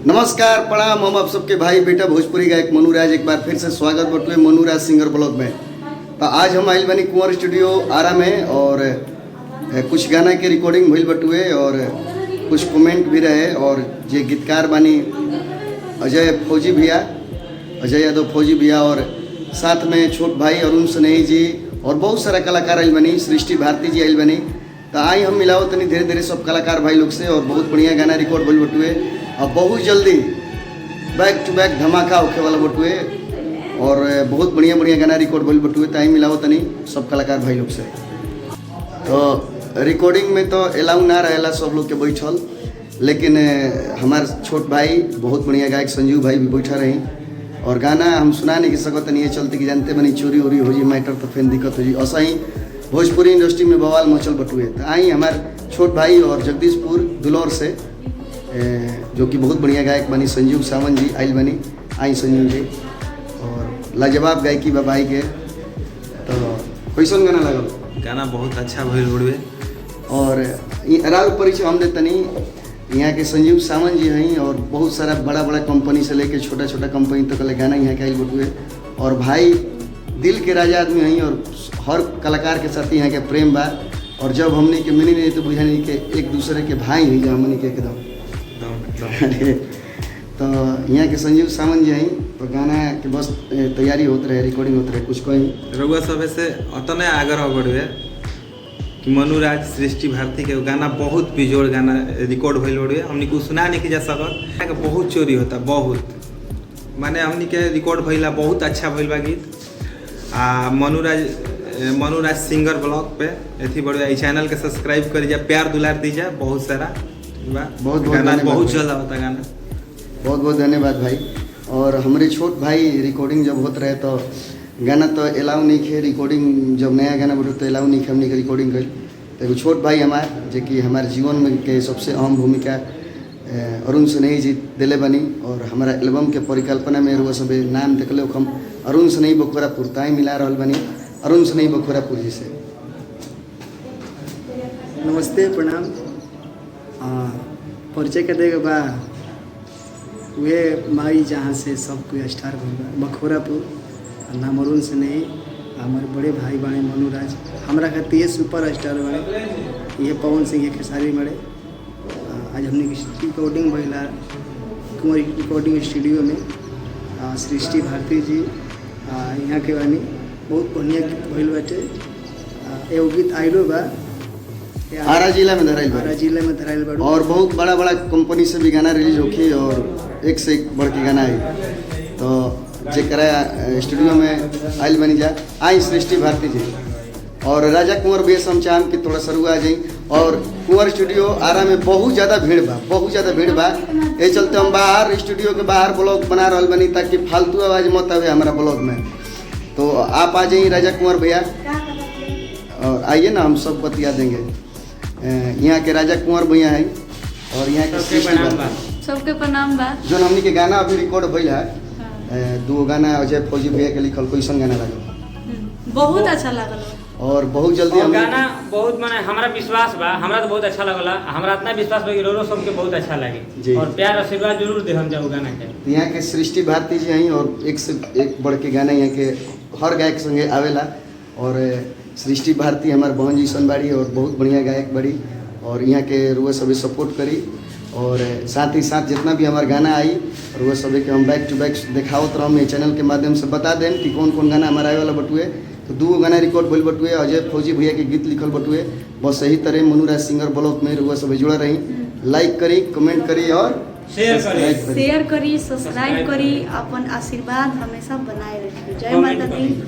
नमस्कार प्रणाम। हम आप सबके भाई बेटा भोजपुरी गायक मनुराज एक बार फिर से स्वागत बटुए मनुराज सिंगर ब्लॉग में। तो आज हम आइल बनी कुंवर स्टूडियो आरा में और कुछ गाना के रिकॉर्डिंग भइल बटुए और कुछ कमेंट भी रहे। और जे गीतकार बानी अजय फौजी भैया, अजय यादव फौजी भैया, और साथ में छोट भाई अरुण स्नेही जी और बहुत सारा कलाकार आइल बनी, सृष्टि भारती जी आइल बनी। तो आई हम मिलाओ तनी धीरे धीरे सब कलाकार भाई लोग से और बहुत बढ़िया गाना रिकॉर्ड भइल बटुए और बहुत जल्दी बैक टू बैक धमाका होखे वाला बटुए और बहुत बढ़िया बढ़िया गाना रिकॉर्ड भइल बटुए। तो आई मिलाओ तनी सब कलाकार भाई लोग से। तो रिकॉर्डिंग में तो अलाउ ना रहेला सब लोग के बैठल, लेकिन हमार छोट भाई बहुत बढ़िया गायक संजीव भाई भी बैठा रही और गाना हम सुना नहीं सकत नहीं, चलते कि जानते बनी चोरी उरी हो जी मैटर तो फिर दिक्कत हो जी। ऐसा ही भोजपुरी इंडस्ट्री में बवाल मचल बटुए। तो आई हमार छोट भाई और जगदीशपुर दुलौर से जो कि बहुत बढ़िया गायक बनी संजीव सावंत जी आइल बनी। आई संजीव जी और लाजवाब गायकी बाबाई के। तो कैसन गाना लगल? गाना बहुत अच्छा भइल बड़ुए। और राव परिचय हम देतनी यहाँ के संजीव सावंत जी हैं और बहुत सारा बड़ा बड़ा कंपनी से लेके छोटा छोटा कंपनी तक ले गाना यहाँ के आइल बटुए और भाई दिल के राजा आदमी हैं और हर कलाकार के साथ यहाँ के प्रेम बा। और जब हमने के मिनी नहीं तो बुझा नहीं के एक दूसरे के भाई हैं जो हमने के एकदम तो यहाँ के संजीव सावंत जी हैं। तो गाना के बस तैयारी होते रहे, रिकॉर्डिंग होते रहे। कुछ कहीं रउआ सब से अतने आग्रह बढ़ुए कि मनुराज सृष्टि भारती के गाना बहुत बिजोड़ गाना रिकॉर्ड भइल बड़ुए। हमनी को सुना नहीं जा सकत, बहुत चोरी होता बहुत, माने हमनी के रिकॉर्ड भइला बहुत अच्छा भइल बा गीत। मनुराज सिंगर ब्लॉग पे एथी बढ़िया ई चैनल के सब्सक्राइब कर जा, प्यार दुलार दीजिए बहुत सारा। बहुत गाना बहुत जल्द होता गाना। बहुत बहुत धन्यवाद भाई। और हमारे छोट भाई रिकॉर्डिंग जब होते रहे तो गाना तो अलाउ नहीं खे, रिकॉर्डिंग जब नया गाना बढ़ो तो अलाउ नहीं खे हमने के रिकॉर्डिंग करी। तो एगो छोट भाई हमार जो कि हमारे जीवन में के सबसे अहम भूमिका अरुण स्नेही जी दिले बनी और हमारा एल्बम के परिकल्पना में वो सब नाम देखले हम अरुण स्नेही बखोरापुर ताई मिला रहा बनी अरुण स्नेही बखोरापुर जी से। नमस्ते प्रणाम। परिचय कर देगा बा वे माई जहाँ से सब कोई स्टार बन बखोरापुर, नाम अरुण स्नेही। हमारे बड़े भाई बने मनुराज, हमारा खातिर ये सुपर स्टार बने, ये पवन सिंह, ये खेसारी बड़े। आज हमने रिकॉर्डिंग भइला कुंवर रिकॉर्डिंग स्टूडियो में सृष्टि भारती जी यहाँ के बानी बहुत बढ़िया गीत भइल बाटे। एगो गीत आइलो बा आरा जिला में धराइल आरा जिला में धराइल बा और बहुत बड़ा बड़ा कंपनी से भी गाना रिलीज होखी और एक से एक बढ़ के गाना आई। तो जेकरा स्टूडियो में आइल बनी जा आई सृष्टि भारती जी और राजा कुंवर बेस हम चाहम कि थोड़ा सरुआ आ जाई। और कुंवर स्टूडियो आरा में बहुत ज़्यादा भीड़ बा, बहुत ज़्यादा भीड़ बा। ये चलते हम बाहर स्टूडियो के बाहर ब्लॉग बना रहा बनी ताकि फालतू आवाज़ मत आवे हमारा ब्लॉग में। तो आप आ जाइए राजा कुंवर भैया और आइए ना, हम सब बतिया देंगे। यहाँ के राजा कुंवर भैया हैं और यहाँ के सबके प्रणाम बा। जो हमनी के गाना अभी रिकॉर्ड भइल है, दो गाना अजय फौजी भैया के लिखल, कैसन गाना लगल? बहुत अच्छा लागल और बहुत जल्दी हम गाना बहुत माने हमारा विश्वास बा, हमरा तो बहुत अच्छा लगला। हमरा इतना विश्वास बा कि रोरो सबके बहुत अच्छा लगे और प्यार आशीर्वाद जरूर दे हम जाऊ गाना के। यहाँ के सृष्टि भारती जी हैं और एक से एक बढ़ के गाना यहाँ के हर गायक संगे आवेला। और सृष्टि भारती हमारे बहन जी सन बाड़ी और बहुत बढ़िया गायक बड़ी और यहाँ के रुआ सभी सपोर्ट करी। और साथ ही साथ जितना भी हमारा गाना आई और वह सभी के हम बैक टू बैक दिखावत रहा हूँ चैनल के माध्यम से बता दें कि कौन कौन गाना हमारा आए वाला बटुए। तो दो गाना रिकॉर्ड भइल बटुए, अजय फौजी भैया के गीत लिखल बटुए। बस सही तरह मनुराज सिंगर ब्लॉग में रुआ सभी जुड़ा रही। लाइक करी, कमेंट करी और शेयर करी, सब्सक्राइब करी, अपन आशीर्वाद हमेशा बनाए रखिए। जय माता दी।